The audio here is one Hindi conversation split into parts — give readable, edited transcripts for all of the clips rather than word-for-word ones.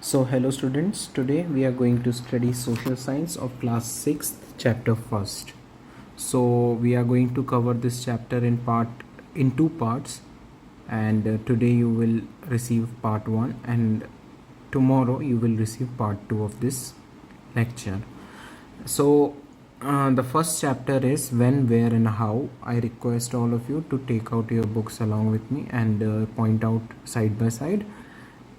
So hello students, today we are going to study social science of class 6th chapter first. So we are going to cover this chapter in two parts, and today you will receive part 1 and tomorrow you will receive part 2 of this lecture. So the first chapter is when, where and how. I request all of you to take out your books along with me and point out side by side.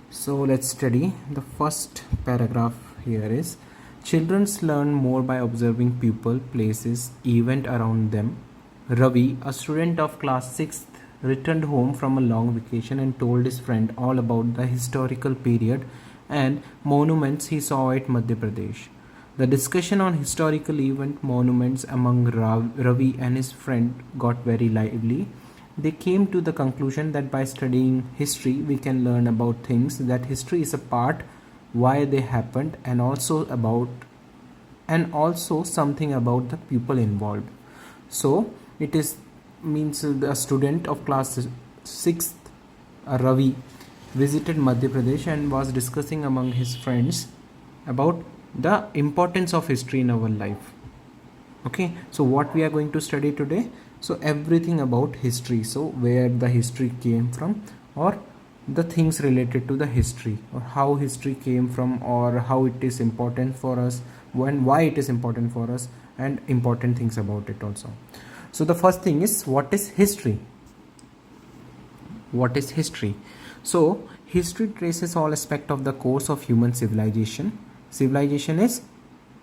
So let's study. The first paragraph here is children learn more by observing people, places, event around them. Ravi, a student of class 6th, returned home from a long vacation and told his friend all about the historical period and monuments he saw at Madhya Pradesh. The discussion on historical event monuments among Ravi and his friend got very lively. They came to the conclusion that by studying history we can learn about things, that history is a part, why they happened, and also something about the people involved. So it is means a student of class 6th, Ravi, visited Madhya Pradesh and was discussing among his friends about the importance of history in our life. Okay, so what we are going to study today? So everything about history, so where the history came from, or the things related to the history, or how history came from, or how it is important for us, why it is important for us, and important things about it also. So the first thing is, what is history? What is history? So history traces all aspects of the course of human civilization. Civilization is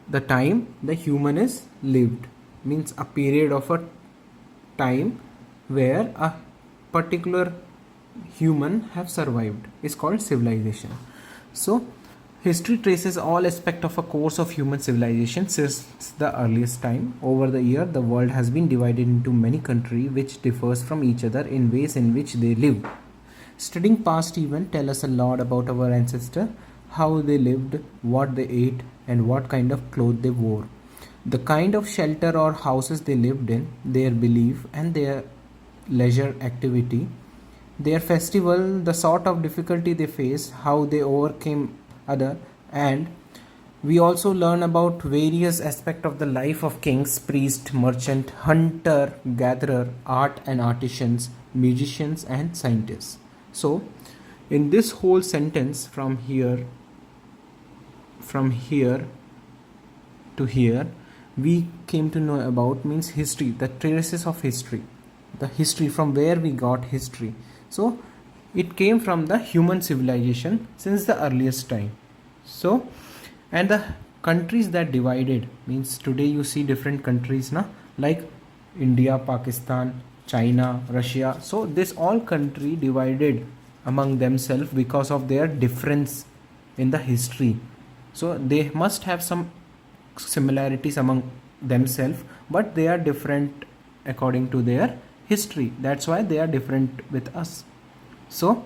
the time the human is lived, means a period of a time where a particular human have survived is called civilization. So history traces all aspect of a course of human civilization since the earliest time. Over the year, the world has been divided into many countries which differs from each other in ways in which they live. Studying past events tell us a lot about our ancestors, how they lived, what they ate, and what kind of clothes they wore, the kind of shelter or houses they lived in, their belief and their leisure activity, their festival, the sort of difficulty they faced, how they overcame other, and we also learn about various aspects of the life of kings, priest, merchant, hunter, gatherer, art and artisans, musicians and scientists. So in this whole sentence from here to here, we came to know about means history, the traces of history, the history from where we got history. So it came from the human civilization since the earliest time. So and the countries that divided means today you see different countries na, like India, Pakistan, China, Russia. So this all country divided among themselves because of their difference in the history. So they must have some similarities among themselves, but they are different according to their history. That's why they are different with us. So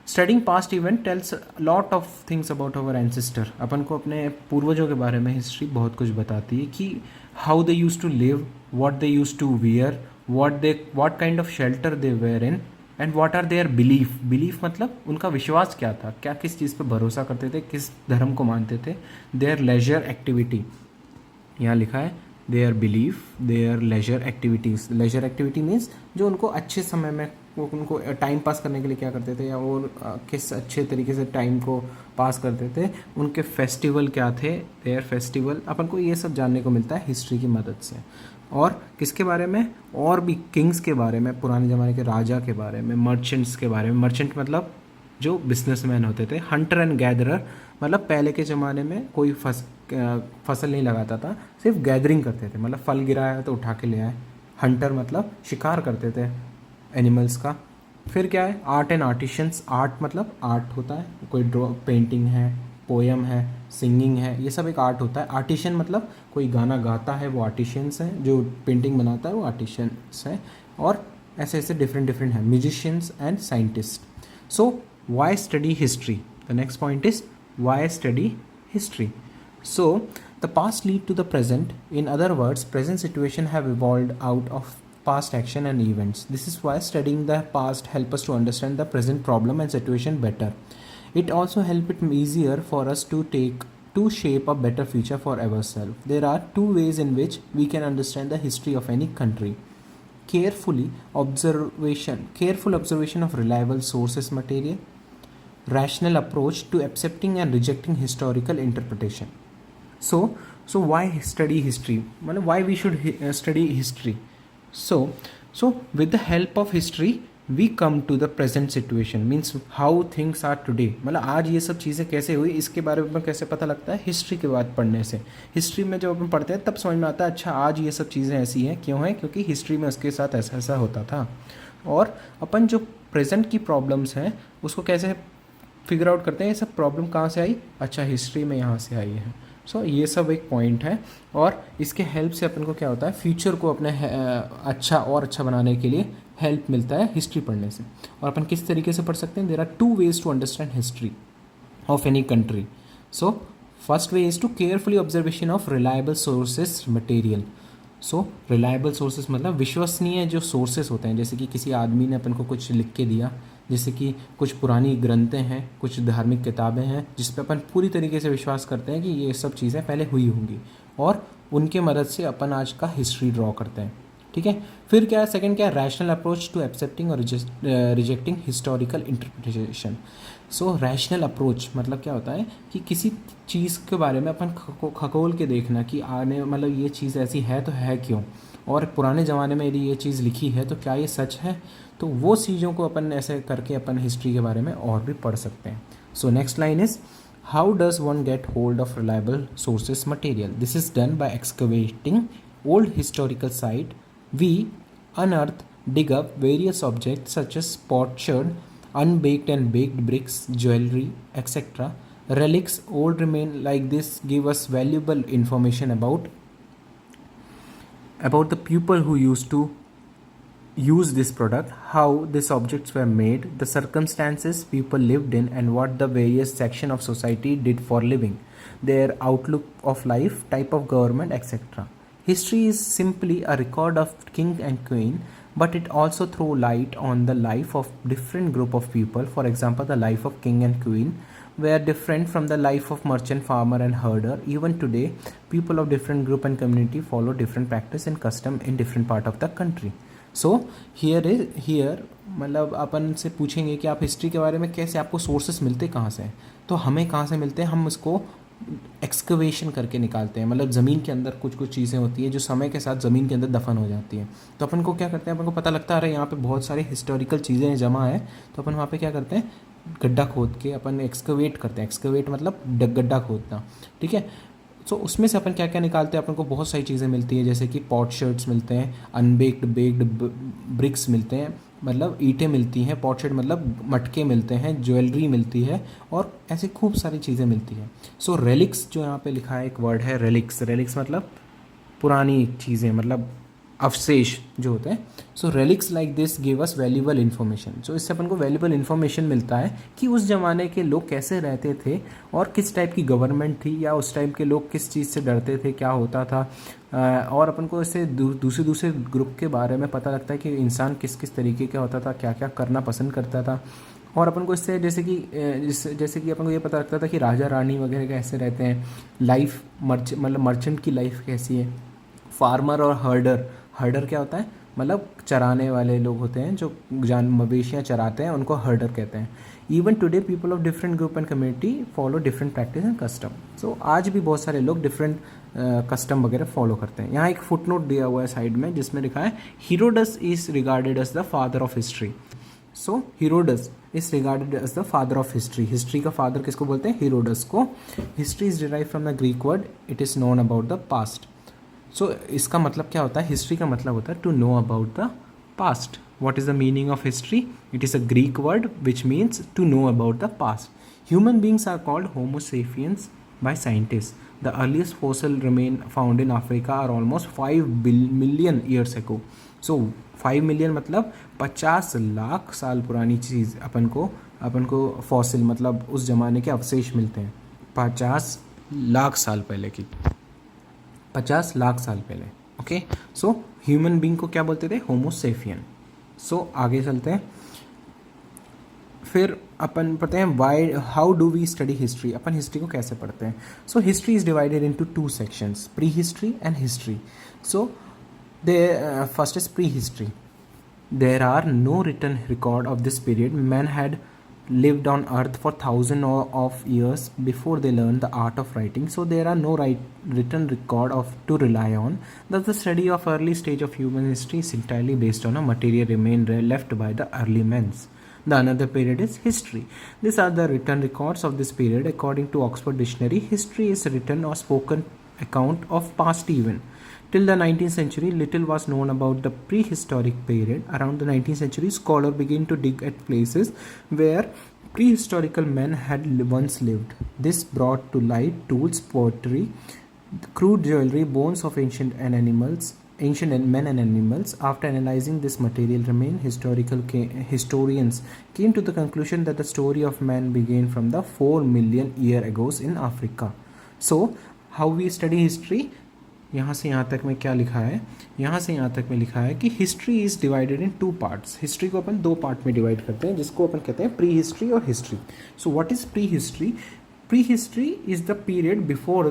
studying past event tells a lot of things about our ancestor. अपन को अपने पूर्वजों के बारे में हिस्ट्री बहुत कुछ बताती है कि how they used to live, what they used to wear, what kind of shelter they were in, and what are their belief मतलब उनका विश्वास क्या था, क्या किस चीज़ पे भरोसा करते थे, किस धर्म को मानते थे. देयर लेजर एक्टिविटी, यहाँ लिखा है their belief, their leisure activities. Leisure activity means जो उनको अच्छे समय में वो उनको टाइम पास करने के लिए क्या करते थे, या वो किस अच्छे तरीके से टाइम को पास करते थे. उनके फेस्टिवल क्या थे, देयर फेस्टिवल. अपन को ये सब जानने को मिलता है हिस्ट्री की मदद से. और किसके बारे में, और भी किंग्स के बारे में, पुराने ज़माने के राजा के बारे में, मर्चेंट्स के बारे में. मर्चेंट मतलब जो बिजनेसमैन होते थे. हंटर एंड गैदरर मतलब पहले के ज़माने में कोई फसल नहीं लगाता था, सिर्फ गैदरिंग करते थे. मतलब फल गिरा है तो उठा के ले आए. हंटर मतलब शिकार करते थे एनिमल्स का. फिर क्या है, आर्ट एंड आर्टिशंस. आर्ट मतलब आर्ट होता है, कोई पेंटिंग है, पोएम है, सिंगिंग है, ये सब एक आर्ट होता है. आर्टिशन मतलब कोई गाना गाता है वो आर्टिशंस है, जो पेंटिंग बनाता है वो आर्टिशंस है. और ऐसे ऐसे डिफरेंट है. Musicians and scientist. So why study history, the next point is why study history. So the past lead to the present. In other words, present situation have evolved out of past action and events. This is why studying the past help us to understand the present problem and situation better. It also help it easier for us to shape a better future for ourselves. There are two ways in which we can understand the history of any country. Careful observation of reliable sources material, rational approach to accepting and rejecting historical interpretation. So why study history? मतलब why we should study history? So with the help of history we come to the present situation, means how things are today. मतलब आज ये सब चीज़ें कैसे हुई इसके बारे में कैसे पता लगता है? हिस्ट्री के बाद पढ़ने से. हिस्ट्री में जब अपन पढ़ते हैं तब समझ में आता है अच्छा आज ये सब चीज़ें ऐसी हैं. क्यों है? क्योंकि हिस्ट्री में उसके साथ ऐसा ऐसा होता था. और अपन जो प्रेजेंट की प्रॉब्लम्स हैं उसको कैसे फिगर आउट करते हैं? ये सब प्रॉब्लम कहाँ से आई? अच्छा हिस्ट्री में यहाँ से आई है. सो ये सब एक पॉइंट है और इसके हेल्प से अपन को क्या होता है? फ्यूचर को अपने अच्छा और अच्छा बनाने के लिए हेल्प मिलता है हिस्ट्री पढ़ने से. और अपन किस तरीके से पढ़ सकते हैं? There are two ways to understand history of any country. So first way is to carefully observation of reliable sources material. So reliable sources मतलब विश्वसनीय जो सोर्सेज होते हैं, जैसे कि किसी आदमी ने अपन को कुछ लिख के दिया, जैसे कि कुछ पुरानी ग्रंथें हैं, कुछ धार्मिक किताबें हैं जिस पे अपन पूरी तरीके से विश्वास करते हैं कि ये सब चीज़ें पहले हुई होंगी और उनके मदद से अपन आज का हिस्ट्री ड्रॉ करते हैं. ठीक है. फिर क्या है? सेकंड क्या है? रैशनल अप्रोच टू एक्सेप्टिंग और रिजेक्टिंग हिस्टोरिकल इंटरप्रिटेशन. सो रैशनल अप्रोच मतलब क्या होता है कि किसी चीज़ के बारे में अपन खगोल के देखना कि आने मतलब ये चीज़ ऐसी है तो है क्यों, और पुराने ज़माने में यदि ये चीज़ लिखी है तो क्या ये सच है. तो वो चीज़ों को अपन ऐसे करके अपन हिस्ट्री के बारे में और भी पढ़ सकते हैं. So next line is how does one get hold of reliable sources material. This is done by excavating old historical site. We unearth, dig up various objects such as potsherd, unbaked and baked bricks, jewelry, etc. Relics, old remain like this give us valuable information about the people who used to use this product, how these objects were made, the circumstances people lived in, and what the various section of society did for living, their outlook of life, type of government, etc. History is simply a record of king and queen, but it also throw light on the life of different group of people. For example, the life of king and queen were different from the life of merchant, farmer and herder. Even today, people of different group and community follow different practice and custom in different part of the country. So here मतलब अपन से पूछेंगे कि आप हिस्ट्री के बारे में कैसे, आपको सोर्सेस मिलते कहाँ से हैं? तो हमें कहाँ से मिलते हैं? हम इसको एक्सकवेशन करके निकालते हैं. मतलब ज़मीन के अंदर कुछ कुछ चीज़ें होती है जो समय के साथ ज़मीन के अंदर दफन हो जाती हैं. तो अपन को क्या करते हैं? अपन को पता लगता है अरे यहाँ पे बहुत सारे हिस्टोरिकल चीज़ें जमा है, तो अपन वहाँ पे क्या करते हैं? गड्ढा खोद के अपन एक्सकवेट करते हैं. एक्सकवेट मतलब गड्ढा खोदना. ठीक है. सो उसमें से अपन क्या क्या निकालते हैं? अपन को बहुत सारी चीज़ें मिलती हैं, जैसे कि पॉटशर्ड्स मिलते हैं, अनबेक्ड बेक्ड ब्रिक्स मिलते हैं मतलब ईंटें मिलती हैं, पॉटशर्ड मतलब मटके मिलते हैं, ज्वेलरी मिलती है और ऐसे खूब सारी चीज़ें मिलती हैं. सो रेलिक्स जो यहाँ पे लिखा है एक वर्ड है रेलिक्स. रेलिक्स मतलब पुरानी चीज़ें, मतलब अवशेष जो होते हैं. So relics like this give us valuable information. So इससे अपन को वैल्यूबल इन्फॉर्मेशन मिलता है कि उस ज़माने के लोग कैसे रहते थे और किस टाइप की गवर्नमेंट थी, या उस टाइप के लोग किस चीज़ से डरते थे, क्या होता था. और अपन को इससे दूसरे ग्रुप के बारे में पता लगता है कि इंसान किस किस तरीके का होता था, क्या क्या करना पसंद करता था. और अपन को इससे जैसे कि अपन को ये पता लगता था कि राजा रानी वगैरह कैसे रहते हैं, लाइफ मतलब मर्चेंट की लाइफ कैसी है. फार्मर और हर्डर क्या होता है? मतलब चराने वाले लोग होते हैं जो मवेशियाँ चराते हैं, उनको हर्डर कहते हैं. Even today people of different group and community follow different practice and custom. So आज भी बहुत सारे लोग डिफरेंट कस्टम वगैरह फॉलो करते हैं. यहाँ एक फुटनोट दिया हुआ है साइड में जिसमें लिखा है Herodotus is regarded as the father of history. So Herodotus is regarded as the father of history. History का फादर किसको बोलते हैं? हीरोडस को. History is derive from the Greek word it is known about the past. So इसका मतलब क्या होता है? हिस्ट्री का मतलब होता है to know about the past. What is the meaning of history? It is a Greek word which means to know about the past. Human beings are called homo sapiens by scientists. The earliest fossil remain found in Africa are almost 5 million years ago. So 5 million मतलब 50 लाख साल पुरानी चीज़ अपन को फॉसिल मतलब उस ज़माने के अवशेष मिलते हैं 50 लाख साल पहले की. 50 लाख साल पहले. ओके. सो ह्यूमन बींग को क्या बोलते थे? होमो सेपियन. सो आगे चलते हैं. फिर अपन पढ़ते हैं why how do we study history, अपन हिस्ट्री को कैसे पढ़ते हैं. So history is divided into two sections, pre history and history. So the first is pre history. There are no written record of this period. Men had lived on earth for thousands of years before they learned the art of writing. So there are no written record of to rely on. Thus the study of early stage of human history is entirely based on a material remain left by the early men. The another period is history. These are the written records of this period. According to Oxford Dictionary, history is written or spoken account of past event. Till the 19th century, little was known about the prehistoric period. Around the 19th century, scholars began to dig at places where prehistorical men had once lived. This brought to light tools, pottery, crude jewelry, bones of ancient men and animals. After analyzing this material remain, historians came to the conclusion that the story of man began from the 4 million year ago in Africa. So, how we study history? यहाँ से यहाँ तक में क्या लिखा है, यहाँ से यहाँ तक में लिखा है कि history is divided in two parts. History को अपन दो पार्ट में डिवाइड करते हैं, जिसको अपन कहते हैं प्री हिस्ट्री और history. So what is pre history? Pre history is the period before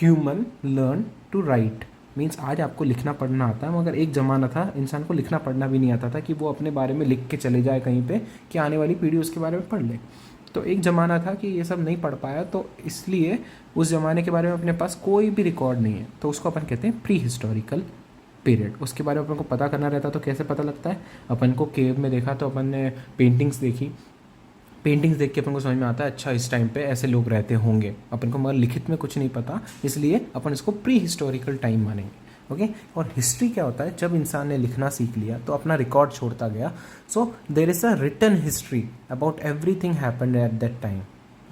human learn to write. Means आज आपको लिखना पढ़ना आता है, मगर एक ज़माना था इंसान को लिखना पढ़ना भी नहीं आता था कि वो अपने बारे में लिख के चले जाए कहीं पे कि आने वाली पीढ़ी उसके बारे में पढ़ ले. तो एक ज़माना था कि ये सब नहीं पढ़ पाया, तो इसलिए उस ज़माने के बारे में अपने पास कोई भी रिकॉर्ड नहीं है, तो उसको अपन कहते हैं प्री हिस्टोरिकल पीरियड. उसके बारे में अपन को पता करना रहता, तो कैसे पता लगता है? अपन को केव में देखा तो अपन ने पेंटिंग्स देखी, पेंटिंग्स देख के अपन को समझ में आता है अच्छा इस टाइम पे ऐसे लोग रहते होंगे. अपन को मगर लिखित में कुछ नहीं पता, इसलिए अपन इसको प्री हिस्टोरिकल टाइम मानेंगे. ओके. और हिस्ट्री क्या होता है? जब इंसान ने लिखना सीख लिया तो अपना रिकॉर्ड छोड़ता गया. So there is a written history about everything happened at that time.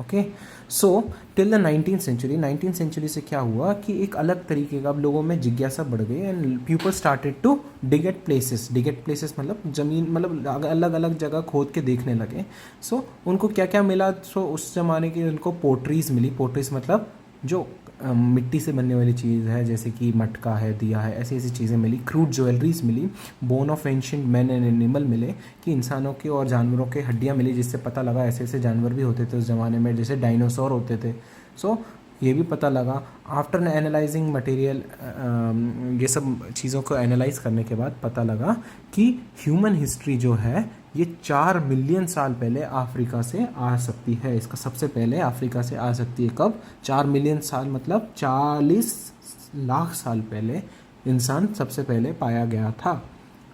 Okay. So till the 19th century से क्या हुआ कि एक अलग तरीके का अब लोगों में जिज्ञासा बढ़ गई and people started to dig at places मतलब ज़मीन, मतलब अलग अलग जगह खोद के देखने लगे. सो उनको क्या क्या मिला? सो उस ज़माने की उनको पोट्रीज मिली. पोट्रीज मतलब जो मिट्टी से बनने वाली चीज़ है, जैसे कि मटका है, दिया है, ऐसी ऐसी चीज़ें मिली. क्रूड ज्वेलरीज मिली. Bone of ancient man and animal मिले कि इंसानों के और जानवरों के हड्डियाँ मिली, जिससे पता लगा ऐसे ऐसे जानवर भी होते थे उस ज़माने में, जैसे डायनासोर होते थे. सो ये भी पता लगा. आफ्टर एनालाइजिंग मटेरियल, ये सब चीज़ों को एनालाइज करने के बाद पता लगा कि ह्यूमन हिस्ट्री जो है ये 4 मिलियन साल पहले अफ्रीका से आ सकती है. इसका सबसे पहले अफ्रीका से आ सकती है. कब? 4 मिलियन साल मतलब 40 लाख साल पहले इंसान सबसे पहले पाया गया था.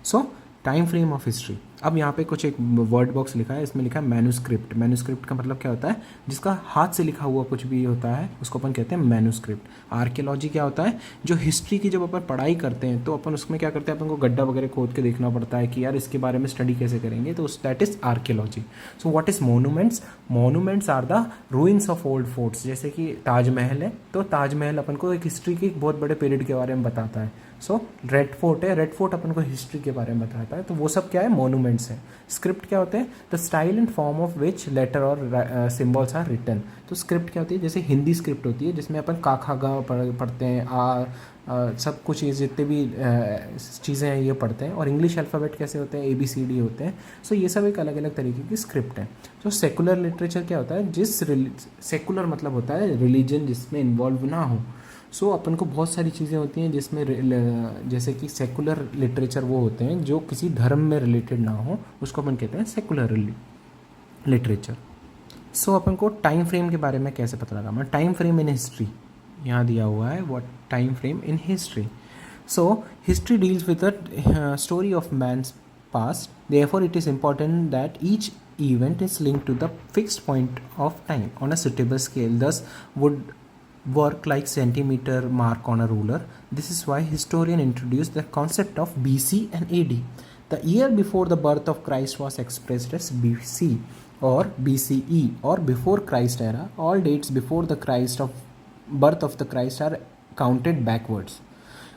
सो टाइम फ्रेम ऑफ हिस्ट्री. अब यहाँ पे कुछ एक वर्ड बॉक्स लिखा है, इसमें लिखा है मैन्यूस्क्रिप्ट. मैन्यूस्क्रिप्ट का मतलब क्या होता है? जिसका हाथ से लिखा हुआ कुछ भी होता है उसको अपन कहते हैं मैन्यूस्क्रिप्ट. आर्कियोलॉजी क्या होता है? जो हिस्ट्री की जब अपन पढ़ाई करते हैं तो अपन उसमें क्या करते हैं, अपन को गड्ढा वगैरह खोद के देखना पड़ता है कि यार इसके बारे में स्टडी कैसे करेंगे, तो that is archaeology. So what is monuments? Monuments are the ruins of old forts. जैसे कि ताजमहल है, तो ताजमहल अपन को एक हिस्ट्री के एक बहुत बड़े पीरियड के बारे में बताता है. सो रेड फोर्ट है, रेड फोर्ट अपन को हिस्ट्री के बारे में बताता है. तो वो सब क्या है? मोनूमेंट्स हैं. स्क्रिप्ट क्या होते हैं? The style and form of which letter और सिम्बॉल्स आर रिटन. तो स्क्रिप्ट क्या होती है? जैसे हिंदी स्क्रिप्ट होती है जिसमें अपन का खा गा पढ़ते हैं, सब कुछ ये जितने भी चीज़ें हैं ये पढ़ते हैं. और इंग्लिश अल्फ़ाबेट कैसे होते हैं? ABCD होते हैं. सो ये सब एक अलग अलग तरीके की स्क्रिप्ट है. तो सेकुलर लिटरेचर क्या होता है? सेकुलर मतलब होता है रिलीजन जिसमें इन्वॉल्व ना हो. सो अपन को बहुत सारी चीज़ें होती हैं जिसमें, जैसे कि सेकुलर लिटरेचर वो होते हैं जो किसी धर्म में रिलेटेड ना हो, उसको अपन कहते हैं सेकुलर लिटरेचर. सो अपन को टाइम फ्रेम के बारे में कैसे पता लगा? मैं टाइम फ्रेम इन हिस्ट्री यहाँ दिया हुआ है. What time frame in history? So history deals with the story of man's past. Therefore, it is important that each event is linked to the fixed point of time on a suitable scale. Thus, would work like centimeter mark on a ruler. This is why historian introduced the concept of BC and AD. The year before the birth of Christ was expressed as BC or BCE or before Christ era. All dates before the birth of the Christ are counted backwards.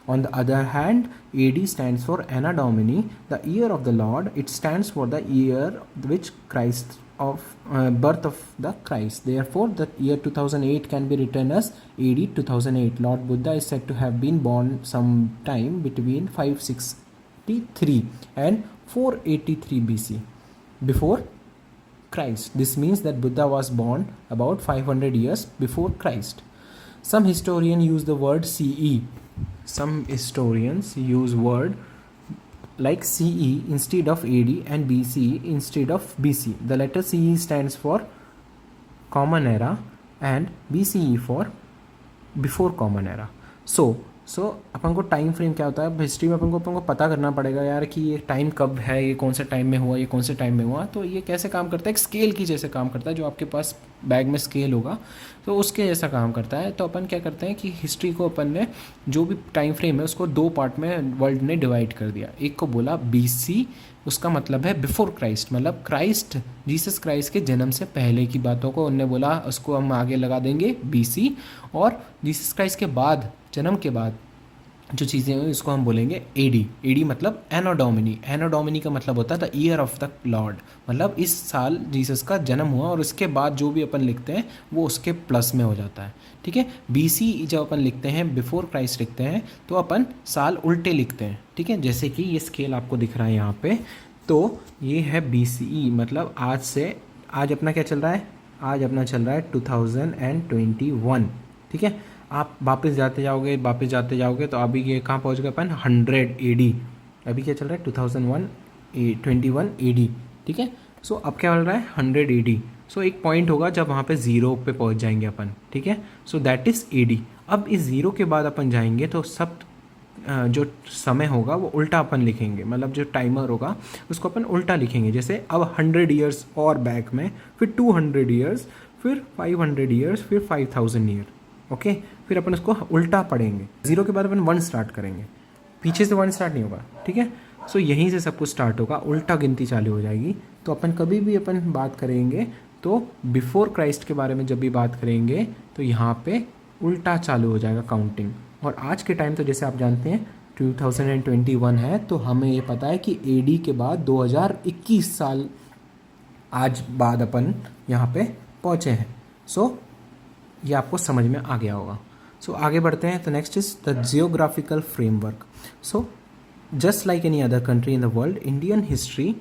On the other hand, AD stands for Anno Domini, the year of the Lord. It stands for the year which birth of the Christ. Therefore, the year 2008 can be written as AD 2008. Lord Buddha is said to have been born sometime between 563 and 483 BC. Before Christ. This means that Buddha was born about 500 years before Christ. Some historians use the word CE. Some historians use word like CE instead of AD and BCE instead of BC. The letter CE stands for Common Era and BCE for Before Common Era. सो अपन को टाइम फ्रेम क्या होता है हिस्ट्री में, अपन को पता करना पड़ेगा यार कि ये टाइम कब है, ये कौन से टाइम में हुआ, ये कौन से टाइम में हुआ. तो ये कैसे काम करता है, एक स्केल की जैसे काम करता है. जो आपके पास बैग में स्केल होगा तो उसके जैसा काम करता है. तो अपन क्या करते हैं कि हिस्ट्री को अपन ने जो भी टाइम फ्रेम है उसको 2 पार्ट में वर्ल्ड ने डिवाइड कर दिया. एक को बोला BC, उसका मतलब है बिफोर क्राइस्ट, मतलब क्राइस्ट जीसस क्राइस्ट के जन्म से पहले की बातों को उनने बोला, उसको हम आगे लगा देंगे BC. और जीसस क्राइस्ट के बाद, जन्म के बाद जो चीज़ें हैं इसको हम बोलेंगे AD मतलब एनो डोमिनी. एनो डोमिनी का मतलब होता है the year of the Lord, मतलब इस साल जीसस का जन्म हुआ. और इसके बाद जो भी अपन लिखते हैं वो उसके प्लस में हो जाता है. ठीक है. BC जब अपन लिखते हैं, बिफोर क्राइस्ट लिखते हैं, तो अपन साल उल्टे लिखते हैं. ठीक है. जैसे कि ये स्केल आपको दिख रहा है यहाँ पे, तो ये है BCE, मतलब आज अपना क्या चल रहा है, आज अपना चल रहा है 2021. ठीक है. आप वापस जाते जाओगे तो अभी ये कहाँ पहुँच गए अपन, 100 AD. अभी क्या चल रहा है 2021 AD. ठीक है. सो अब क्या चल रहा है 100 AD. सो एक पॉइंट होगा जब वहाँ पे 0 पे पहुँच जाएंगे अपन. ठीक है. So that is AD. अब इस 0 के बाद अपन जाएंगे तो सब जो समय होगा वो उल्टा अपन लिखेंगे, मतलब जो टाइमर होगा उसको अपन उल्टा लिखेंगे. जैसे अब 100 ईयर्स और बैक में, फिर 200 ईयर्स, फिर 500 ईयर्स, फिर 5000 ईयर. ओके. फिर अपन उसको उल्टा पढ़ेंगे. 0 के बाद अपन 1 स्टार्ट करेंगे, पीछे से 1 स्टार्ट नहीं होगा. ठीक है. सो यहीं से सब कुछ स्टार्ट होगा, उल्टा गिनती चालू हो जाएगी. तो अपन कभी भी अपन बात करेंगे तो बिफोर क्राइस्ट के बारे में जब भी बात करेंगे तो यहाँ पे उल्टा चालू हो जाएगा काउंटिंग. और आज के टाइम तो जैसे आप जानते हैं 2021 है, तो हमें ये पता है कि AD के बाद 2021 साल आज बाद अपन यहाँ पे पहुँचे हैं. सो ये आपको समझ में आ गया होगा. सो आगे बढ़ते हैं. तो next is the geographical framework. So just like any other country in the world, Indian history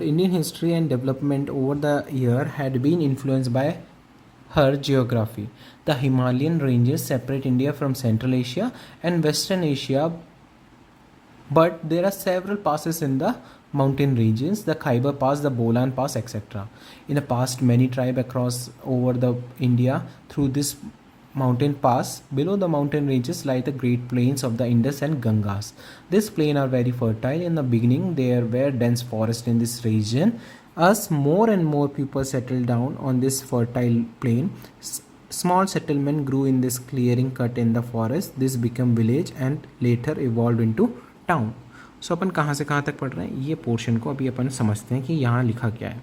Indian history and development over the year had been influenced by her geography. The Himalayan ranges separate India from Central Asia and Western Asia, but there are several passes in the mountain regions, the Khyber Pass, the Bolan Pass, etc. In the past, many tribes across over the India through this mountain pass. Below the mountain ranges lie the great plains of the Indus and Gangas. These plains are very fertile. In the beginning, there were dense forests in this region. As more and more people settled down on this fertile plain, small settlement grew in this clearing cut in the forest. This became village and later evolved into town. सो अपन कहाँ से कहाँ तक पढ़ रहे हैं, ये पोर्शन को अभी अपन समझते हैं कि यहाँ लिखा क्या है.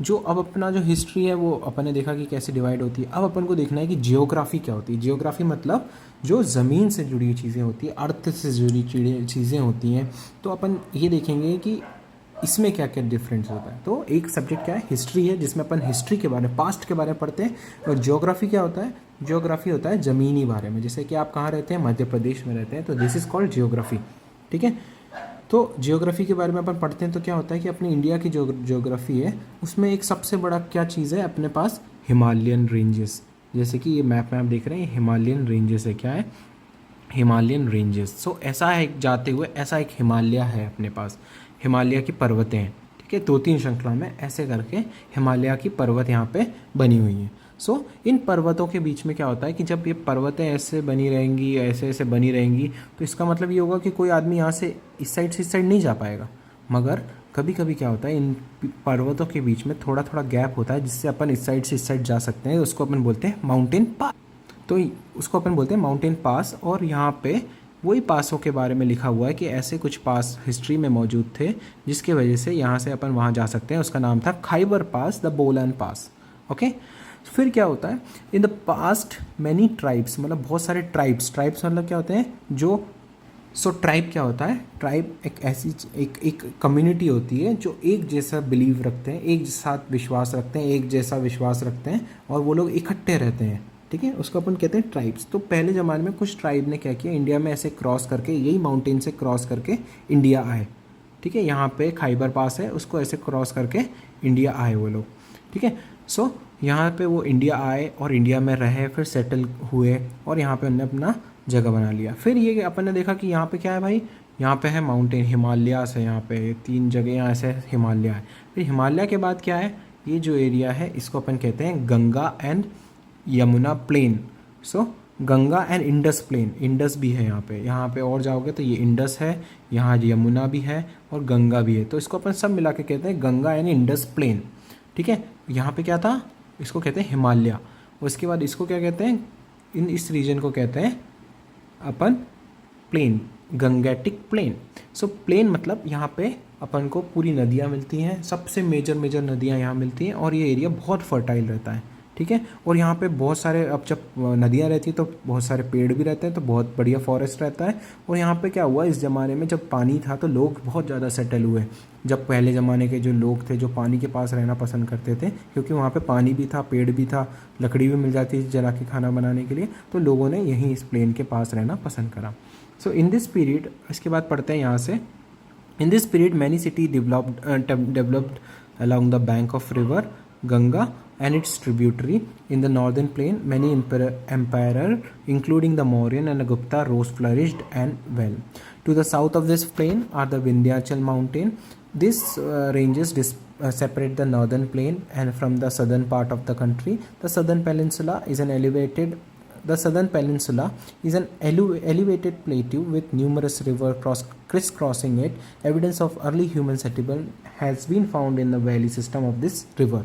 जो अब अपना जो हिस्ट्री है वो अपन ने देखा कि कैसे डिवाइड होती है. अब अपन को देखना है कि जियोग्राफी क्या होती है. जियोग्राफी मतलब जो ज़मीन से जुड़ी हुई चीज़ें होती है, अर्थ से जुड़ी चीज़ें होती हैं. तो अपन ये देखेंगे कि इसमें क्या क्या डिफरेंस होता है. तो एक सब्जेक्ट क्या है, हिस्ट्री है, जिसमें अपन हिस्ट्री के बारे में, पास्ट के बारे में पढ़ते हैं. और जियोग्राफी क्या होता है, जियोग्राफी होता है ज़मीनी बारे में. जैसे कि आप कहाँ रहते हैं, मध्य प्रदेश में रहते हैं, तो दिस इज़ कॉल्ड जियोग्राफी. ठीक है. तो जियोग्राफी के बारे में अपन पढ़ते हैं तो क्या होता है कि अपनी इंडिया की जो जियोग्राफी है उसमें एक सबसे बड़ा क्या चीज़ है, अपने पास हिमालयन रेंजेस. जैसे कि ये मैप में आप देख रहे हैं, हिमालयन रेंजेस है. क्या है, हिमालयन रेंजेस. सो ऐसा है, जाते हुए ऐसा एक हिमालय है अपने पास, हिमालय की पर्वतें हैं. ठीक है. 2-3 श्रृंखला में ऐसे करके हिमालय की पर्वत यहाँ पे बनी हुई हैं. सो इन पर्वतों के बीच में क्या होता है कि जब ये पर्वतें ऐसे बनी रहेंगी, ऐसे ऐसे बनी रहेंगी, तो इसका मतलब ये होगा कि कोई आदमी यहाँ से इस साइड से इस साइड नहीं जा पाएगा. मगर कभी कभी क्या होता है, इन पर्वतों के बीच में थोड़ा थोड़ा गैप होता है जिससे अपन इस साइड से इस साइड जा सकते हैं. उसको अपन बोलते हैं माउंटेन पास. तो उसको अपन बोलते हैं माउंटेन पास. और यहाँ पे वही पासों के बारे में लिखा हुआ है कि ऐसे कुछ पास हिस्ट्री में मौजूद थे जिसके वजह से यहाँ से अपन वहाँ जा सकते हैं. उसका नाम था खाइबर पास, द बोलन पास. ओके. फिर क्या होता है, in the past many tribes, मतलब बहुत सारे ट्राइब्स मतलब क्या होते हैं जो. ट्राइब क्या होता है, ट्राइब एक ऐसी एक कम्युनिटी होती है जो एक जैसा बिलीव रखते हैं, एक साथ विश्वास रखते हैं, एक जैसा विश्वास रखते हैं, और वो लोग इकट्ठे रहते हैं. ठीक है. उसको अपन कहते हैं ट्राइब्स. तो पहले ज़माने में कुछ ट्राइब ने क्या किया, इंडिया में ऐसे क्रॉस करके, यही माउंटेन से क्रॉस करके इंडिया आए. ठीक है, यहाँ पे खाइबर पास है, उसको ऐसे क्रॉस करके इंडिया आए वो लोग, ठीक है। सो यहाँ पे वो इंडिया आए और इंडिया में रहे, फिर सेटल हुए और यहाँ पे उन्होंने अपना जगह बना लिया। फिर ये अपन ने देखा कि यहाँ पे क्या है भाई, यहाँ पे है माउंटेन, हिमालयास है, यहाँ पे 3 जगह यहाँ ऐसे हिमालय है। फिर हिमालय के बाद क्या है, ये जो एरिया है इसको अपन कहते हैं Ganga and Yamuna plain. So Ganga and Indus plain, Indus भी है यहाँ पे और जाओगे तो ये इंडस है, यहाँ यमुना भी है और गंगा भी है, तो इसको अपन सब मिला के कहते हैं गंगा एंड इंडस प्लेन, ठीक है। यहाँ पे क्या था, इसको कहते हैं हिमालय। उसके बाद इसको क्या कहते हैं, इस रीजन को कहते हैं अपन plane, Gangetic plain. So plane मतलब यहाँ पे अपन को पूरी नदियाँ मिलती हैं, सबसे मेजर नदियाँ यहाँ मिलती हैं और ये एरिया बहुत फर्टाइल रहता है, ठीक है। और यहाँ पे बहुत सारे, अब जब नदियाँ रहती हैं तो बहुत सारे पेड़ भी रहते हैं, तो बहुत बढ़िया फॉरेस्ट रहता है। और यहाँ पे क्या हुआ, इस ज़माने में जब पानी था तो लोग बहुत ज़्यादा सेटल हुए। जब पहले ज़माने के जो लोग थे जो पानी के पास रहना पसंद करते थे, क्योंकि वहाँ पे पानी भी था, पेड़ भी था, लकड़ी भी मिल जाती थी जला के खाना बनाने के लिए, तो लोगों ने यहीं इस प्लेन के पास रहना पसंद करा। सो इन दिस पीरियड, इसके बाद पढ़ते हैं यहाँ से, in this period many city developed along the bank of river Ganga and its tributary. In the northern plain, many emperor, including the Mauryan and the Gupta, rose, flourished and well. To the south of this plain are the Vindhyachal mountain. These ranges separate the northern plain and from the southern part of the country. The southern peninsula is an elevated plateau with numerous rivers crisscrossing it. Evidence of early human settlement has been found in the valley system of this river.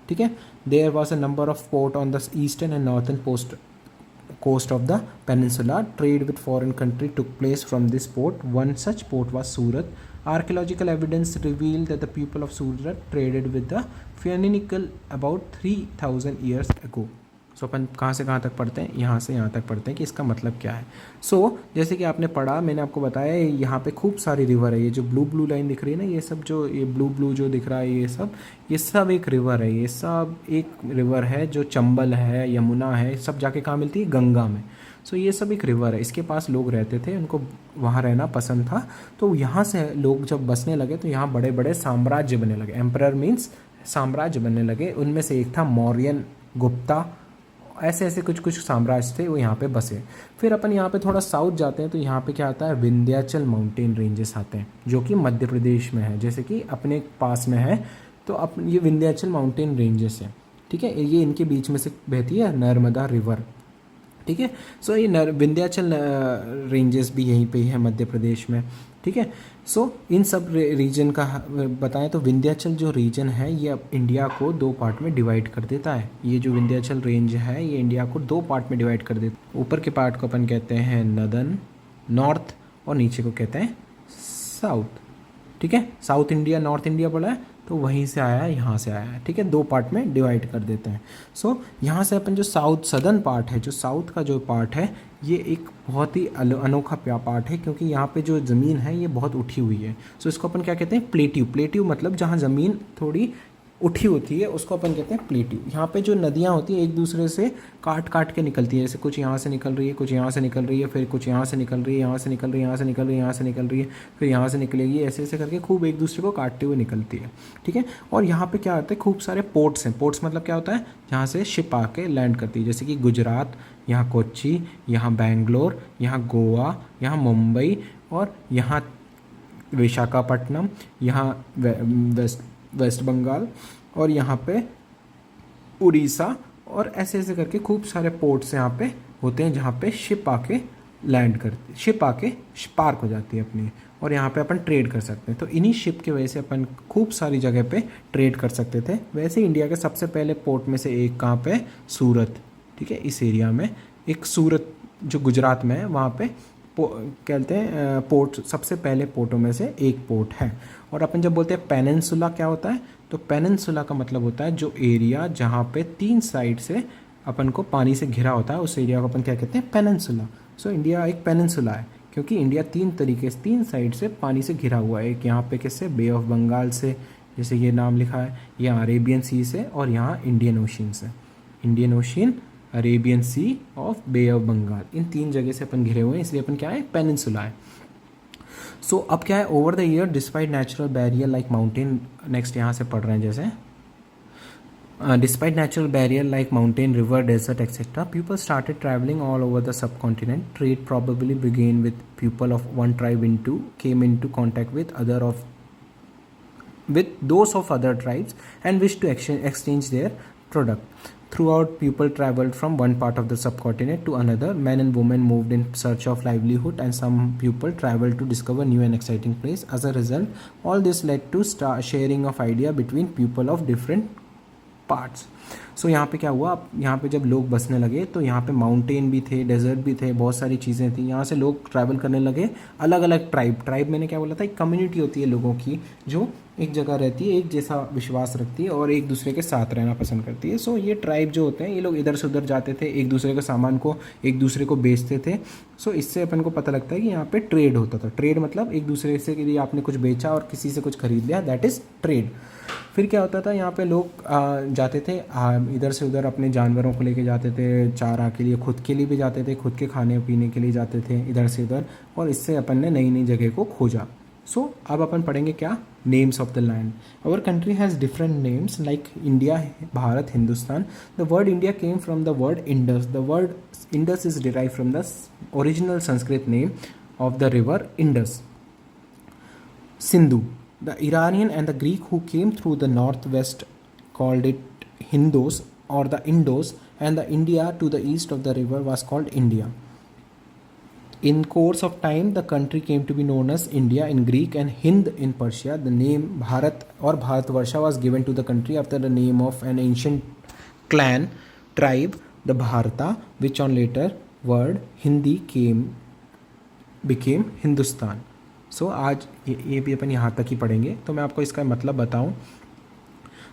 ठीक है, there was a number of port on the eastern and northern coast of the peninsula. Trade with foreign country took place from this port. One such port was Surat. Archaeological evidence revealed that the people of Surat traded with the Phoenicians about 3000 years ago. सो अपन कहाँ से कहाँ तक पढ़ते हैं, यहाँ से यहाँ तक पढ़ते हैं कि इसका मतलब क्या है। सो जैसे कि आपने पढ़ा, मैंने आपको बताया यहाँ पे खूब सारी रिवर है, ये जो ब्लू लाइन दिख रही है ना, ये सब जो ये ब्लू जो दिख रहा है, ये सब एक रिवर है, ये सब एक रिवर है जो चंबल है, यमुना है, सब जाके कहाँ मिलती है, गंगा में। सो ये सब एक रिवर है, इसके पास लोग रहते थे, उनको वहाँ रहना पसंद था, तो यहाँ से लोग जब बसने लगे तो यहाँ बड़े बड़े साम्राज्य बनने लगे। एम्परर मीन्स साम्राज्य बनने लगे, उनमें से एक था मौर्यन, गुप्ता, ऐसे कुछ साम्राज्य थे, वो यहाँ पे बसे। फिर अपन यहाँ पे थोड़ा साउथ जाते हैं तो यहाँ पे क्या आता है, विंध्याचल माउंटेन रेंजेस आते हैं जो कि मध्य प्रदेश में है, जैसे कि अपने पास में है, तो ये विंध्याचल माउंटेन रेंजेस है, ठीक है। ये इनके बीच में से बहती है नर्मदा रिवर, ठीक है। सो ये विंध्याचल रेंजेस भी यहीं पे ही है मध्य प्रदेश में, ठीक है। सो इन सब रीजन का बताएं तो विंध्याचल जो रीजन है ये अब इंडिया को 2 पार्ट में डिवाइड कर देता है। ये जो विंध्याचल रेंज है ये इंडिया को 2 पार्ट में डिवाइड कर देता है। ऊपर के पार्ट को अपन कहते हैं नॉर्थ और नीचे को कहते हैं साउथ, ठीक है। साउथ इंडिया, नॉर्थ इंडिया पड़ा है तो वहीं से आया है, यहाँ से आया है, ठीक है। 2 पार्ट में डिवाइड कर देते हैं। सो यहाँ से अपन जो सदर्न पार्ट है, जो साउथ का जो पार्ट है, ये एक बहुत ही अनोखा पार्ट है, क्योंकि यहाँ पे जो ज़मीन है ये बहुत उठी हुई है। सो इसको अपन क्या कहते हैं, प्लेट्यू मतलब जहाँ ज़मीन थोड़ी उठी होती है उसको अपन कहते हैं प्लेट्यू। यहाँ पे जो नदियाँ होती हैं एक दूसरे से काट के निकलती है, जैसे कुछ यहाँ से निकल रही है, कुछ यहाँ से निकल रही है, फिर कुछ यहाँ से निकल रही है, यहाँ से निकल रही है, यहाँ से निकल रही है, यहाँ से निकल रही है, फिर यहाँ से निकलेगी, ऐसे करके खूब एक दूसरे को काटते हुए निकलती है, ठीक है। और यहाँ पे क्या होता है, खूब सारे पोर्ट्स हैं। पोर्ट्स मतलब क्या होता है, जहाँ से शिप आके लैंड करती है, जैसे कि गुजरात, यहाँ कोच्चि, यहाँ बेंगलोर, यहाँ गोवा, यहाँ मुंबई और यहाँ विशाखापट्टनम, यहाँ वेस्ट बंगाल और यहाँ पे उड़ीसा, और ऐसे करके खूब सारे पोर्ट्स यहाँ पे होते हैं जहाँ पे शिप आके लैंड करती, शिप आके पार्क हो जाती है अपनी, और यहाँ पे अपन ट्रेड कर सकते हैं। तो इन्हीं शिप की वजह से अपन खूब सारी जगह पे ट्रेड कर सकते थे। वैसे इंडिया के सबसे पहले पोर्ट में से एक कहाँ पे, सूरत, ठीक है। इस एरिया में एक सूरत जो गुजरात में है, वहाँ पे कहते हैं पोर्ट, सबसे पहले पोर्टों में से एक पोर्ट है। और अपन जब बोलते हैं पेनिनसुला क्या होता है, तो पेनिनसुला का मतलब होता है जो एरिया जहाँ पे 3 साइड से अपन को पानी से घिरा होता है, उस एरिया को अपन क्या कहते हैं, पेनिनसुला। सो इंडिया एक पेनिनसुला है, क्योंकि इंडिया 3 साइड से पानी से घिरा हुआ है। एक यहाँ पे किससे, बे ऑफ बंगाल से, जैसे ये नाम लिखा है, यहाँ अरेबियन सी से, और यहाँ इंडियन ओशन से, Indian Ocean, Arabian Sea of Bay of Bengal, इन 3 जगह से अपन घिरे हुए हैं, इसलिए अपन क्या है, पेनिनसुला है। सो अब क्या है, over the year despite natural barrier like mountain, next यहाँ से पढ़ रहे हैं जैसे despite natural barrier like mountain, river, desert, etc., people started traveling all over the subcontinent. Trade probably began with people of one tribe came into contact with those of other tribes and wished to exchange their product. Throughout, people traveled from one part of the subcontinent to another. Men and women moved in search of livelihood, and some people traveled to discover new and exciting place. As a result, all this led to sharing of idea between people of different parts. So यहाँ पे क्या हुआ, यहाँ पे जब लोग बसने लगे तो यहाँ पे माउंटेन भी थे, डेजर्ट भी थे, बहुत सारी चीज़ें थी. यहाँ से लोग ट्रैवल करने लगे. अलग अलग ट्राइब मैंने क्या बोला था, एक कम्युनिटी होती है लोगों की जो एक जगह रहती है, एक जैसा विश्वास रखती है और एक दूसरे के साथ रहना पसंद करती है. सो ये ट्राइब जो होते हैं ये लोग इधर से उधर जाते थे, एक दूसरे के सामान को एक दूसरे को बेचते थे. सो इससे अपन को पता लगता है कि यहाँ पे ट्रेड होता था. ट्रेड मतलब एक दूसरे से के लिए आपने कुछ बेचा और किसी से कुछ खरीद लिया, दैट इज़ ट्रेड. फिर क्या होता था, यहाँ पे लोग जाते थे इधर से उधर, अपने जानवरों को लेके जाते थे चारा के लिए, खुद के लिए भी जाते थे, खुद के खाने पीने के लिए जाते थे इधर से उधर, और इससे अपन ने नई नई जगह को खोजा. सो अब अपन पढ़ेंगे क्या, names of the land. Our country has different names like India, Bharat, Hindustan. The word India came from the word Indus. The word Indus is derive from the original Sanskrit name of the river Indus, Sindhu. The Iranian and the Greek who came through the northwest called it Hindos or the Indos, and the India to the east of the river was called India. In course of time, the country came to be known as India in Greek and Hind in Persia. The name Bharat or Bharatvarsha was given to the country after the name of an ancient tribe, the Bharata, which on later word Hindi became Hindustan. सो आज ये भी अपन यहाँ तक ही पढ़ेंगे. तो मैं आपको इसका मतलब बताऊँ.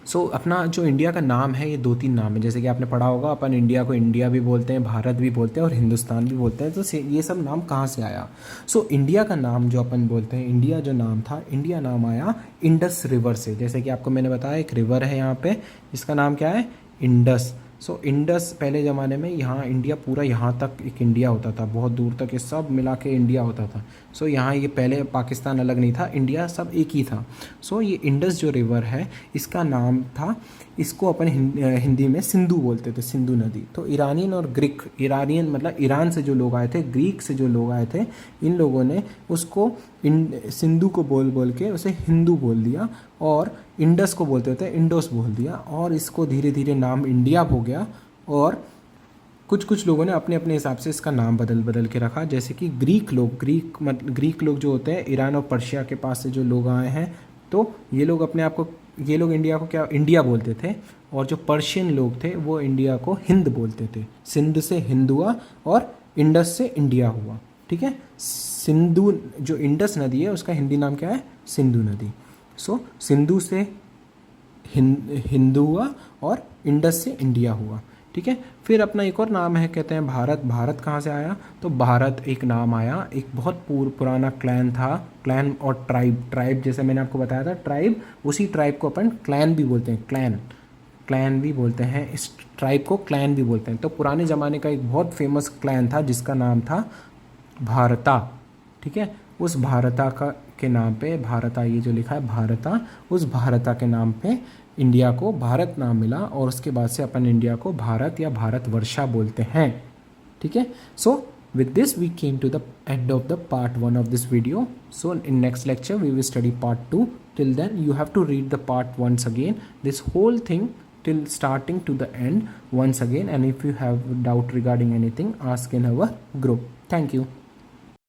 सो अपना जो इंडिया का नाम है ये 2-3 नाम है, जैसे कि आपने पढ़ा होगा, अपन इंडिया को इंडिया भी बोलते हैं, भारत भी बोलते हैं और हिंदुस्तान भी बोलते हैं. तो ये सब नाम कहाँ से आया. सो इंडिया का नाम जो अपन बोलते हैं, इंडिया जो नाम था, इंडिया नाम आया इंडस रिवर से. जैसे कि आपको मैंने बताया एक रिवर है यहाँ पे, इसका नाम क्या है, इंडस. सो इंडस पहले ज़माने में यहाँ इंडिया पूरा यहाँ तक एक इंडिया होता था, बहुत दूर तक ये सब मिला के इंडिया होता था. सो यहाँ ये पहले पाकिस्तान अलग नहीं था, इंडिया सब एक ही था. सो ये इंडस जो रिवर है इसका नाम था, इसको अपन हिंदी में सिंधु बोलते थे, सिंधु नदी. तो ईरानियन और ग्रीक, ईरानियन मतलब ईरान से जो लोग आए थे, ग्रीक से जो लोग आए थे, इन लोगों ने उसको सिंधु को बोल के उसे हिंदू बोल दिया, और इंडस को बोलते थे इंडोस बोल दिया, और इसको धीरे धीरे नाम इंडिया हो गया. और कुछ लोगों ने अपने अपने हिसाब से इसका नाम बदल के रखा. जैसे कि ग्रीक लोग जो होते हैं ईरान और पर्शिया के पास से जो लोग आए हैं, तो ये लोग इंडिया को क्या इंडिया बोलते थे, और जो पर्शियन लोग थे वो इंडिया को हिंद बोलते थे. सिंध से हिंद हुआ और इंडस से इंडिया हुआ. ठीक है, सिंधु जो इंडस नदी है उसका हिंदी नाम क्या है, सिंधु नदी. सो सिंधु से हिंदू हुआ और इंडस से इंडिया हुआ. ठीक है, फिर अपना एक और नाम है, कहते हैं भारत. भारत कहाँ से आया, तो भारत एक नाम आया, एक बहुत पुराना क्लैन था. क्लैन और ट्राइब जैसे मैंने आपको बताया था, ट्राइब, उसी ट्राइब को अपन क्लैन भी बोलते हैं, क्लैन भी बोलते हैं, इस ट्राइब को क्लैन भी बोलते हैं. तो पुराने ज़माने का एक बहुत फेमस क्लैन था जिसका नाम था भारता. ठीक है, उस भारता के नाम पे, भारता ये जो लिखा है भारता, उस भारता के नाम पे इंडिया को भारत नाम मिला, और उसके बाद से अपन इंडिया को भारत या भारतवर्षा बोलते हैं. ठीक है, सो with this we came to the end of the part 1 of this video. So in next lecture we will study part 2. Till then you have to read the part once again, this whole thing till starting to the end once again, and if you have doubt regarding anything, ask in our group. Thank you.